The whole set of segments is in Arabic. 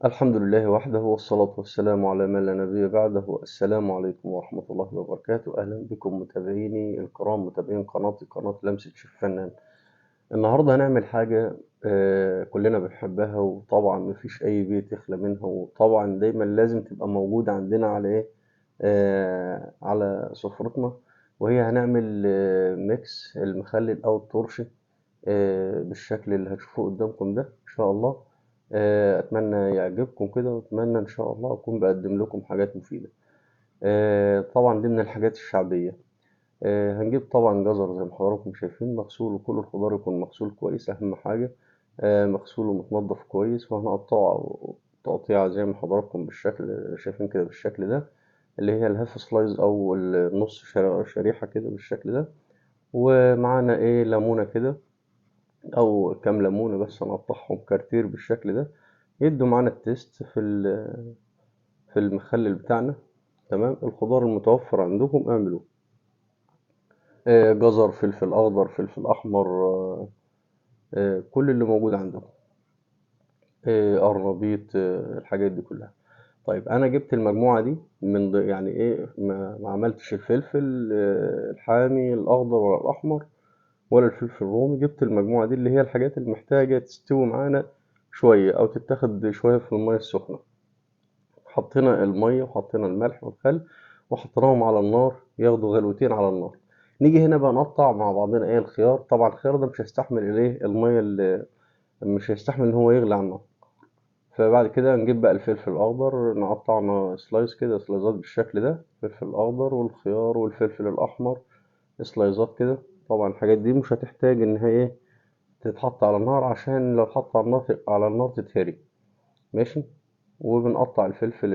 الحمد لله وحده والصلاة والسلام على من لا نبي بعده. السلام عليكم ورحمة الله وبركاته. أهلا بكم متابعيني الكرام، متابعين قناة لمسة شيف فنان. النهاردة هنعمل حاجة كلنا بنحبها، وطبعا مفيش أي بيت يخلى منها، وطبعا دايما لازم تبقى موجودة عندنا على إيه، على سفرتنا. وهي هنعمل ميكس المخلل أو الترشي بالشكل اللي هتشوفوه قدامكم ده إن شاء الله. أتمنى يعجبكم كده، وأتمنى إن شاء الله أكون بقدم لكم حاجات مفيدة. طبعا دي من الحاجات الشعبية. هنجيب طبعا جزر زي ما حضراتكم شايفين مغسول، وكل الخضار يكون مغسول كويس أهم حاجة. مغسول ومتنضف كويس، وهنقطعه تقطيعة زي ما حضراتكم بالشكل اللي شايفين كده، بالشكل ده اللي هي الهاف سلايز أو النص شريحة كده بالشكل ده. ومعانا إيه ليمونة كده، أو كام ليمونة بس نقطعهم كارتير بالشكل ده، يدوا معانا التيست في المخلل بتاعنا. تمام. الخضار المتوفر عندكم اعملوه، جزر، فلفل أخضر، فلفل أحمر، كل اللي موجود عندكم، قرنبيط، الحاجات دي كلها. طيب أنا جبت المجموعة دي يعني إيه، ما عملتش الفلفل الحامي الأخضر ولا الأحمر ولا الفلفل الرومي. جبت المجموعة دي اللي هي الحاجات اللي محتاجة تستوي معانا شوية أو تتاخد شوية في المية السخنة. حطينا المية وحطينا الملح والخل وحطيناهم على النار ياخدوا غلوتين على النار. نيجي هنا بقى نقطع مع بعضنا ايه الخيار. طبعا الخيار ده مش هيستحمل الايه المية، اللي مش هيستحمل ان هو يغلي على النار. فبعد كده نجيب بقى الفلفل الاخضر، نقطعنا سلايز كده، سلايزات بالشكل ده، الفلفل الاخضر والخيار والفلفل الاحمر سلايزات كده. طبعا الحاجات دي مش هتحتاج ان هي ايه تتحط على النار، عشان لو اتحط على النار تتهري. ماشي. وبنقطع الفلفل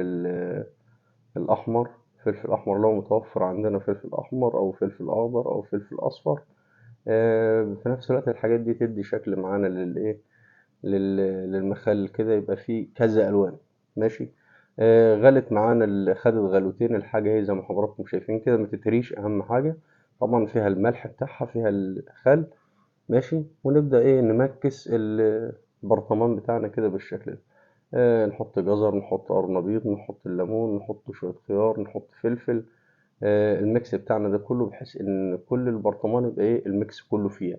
الأحمر، فلفل أحمر لو متوفر عندنا فلفل أحمر أو فلفل أخضر أو فلفل أصفر. في نفس الوقت الحاجات دي تدي شكل معانا للإيه، للمخلل كده، يبقى فيه كذا ألوان. ماشي. غلت معانا خدت غلوتين الحاجة، هي زي ما حضراتكم شايفين كده، ما تتهريش أهم حاجة. طبعا فيها الملح بتاعها، فيها الخل. ماشي. ونبدأ إيه نمكس البرطمان بتاعنا كده بالشكل ده. نحط جزر، نحط قرنبيط، نحط الليمون، نحط شوية خيار، نحط فلفل. الميكس بتاعنا ده كله بحيث إن كل البرطمان يبقى إيه الميكس كله فيها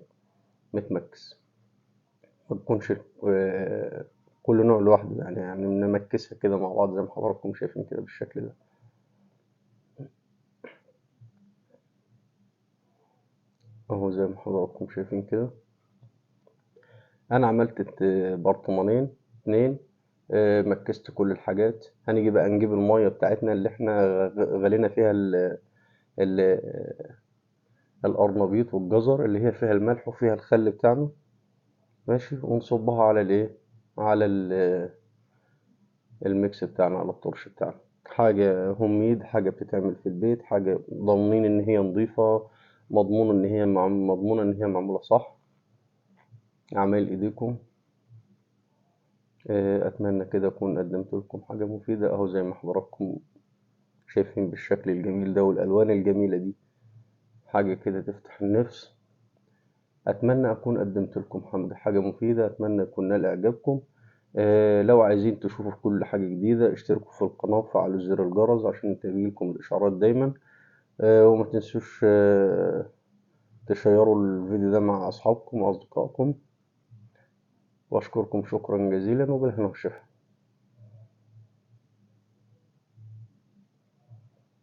متمكس، ما تكونش كل نوع لوحده، يعني نمكسها كده مع بعض زي ما حضراتكم شايفين كده بالشكل ده. أهو زي ما حضراتكم شايفين كده. أنا عملت برطمانين اتنين. مكست كل الحاجات. هنيجي بقى نجيب المية بتاعتنا اللي احنا غلينا فيها ال- القرنبيط والجزر، اللي هي فيها الملح وفيها الخل بتاعنا. ماشي. ونصبها على الايه، على الميكس بتاعنا، على الطرش بتاعنا. حاجة هوم ميد، حاجة بتتعمل في البيت، حاجة ضامنين ان هي نظيفة، مضمونة ان هي معمولة صح، اعمال ايديكم. اتمنى كده اكون قدمت لكم حاجة مفيدة، اهو زي ما حضراتكم شايفين بالشكل الجميل ده والالوان الجميلة دي، حاجة كده تفتح النفس. أتمنى أكون قدمت لكم حاجة مفيدة، أتمنى يكون نال إعجابكم. لو عايزين تشوفوا كل حاجة جديدة اشتركوا في القناة وفعلوا زر الجرس عشان تجيلكم الإشعارات دايما. وما تنسوش تشيروا الفيديو ده مع أصحابكم وأصدقائكم. وأشكركم شكرا جزيلا، وبالهنا والشفا.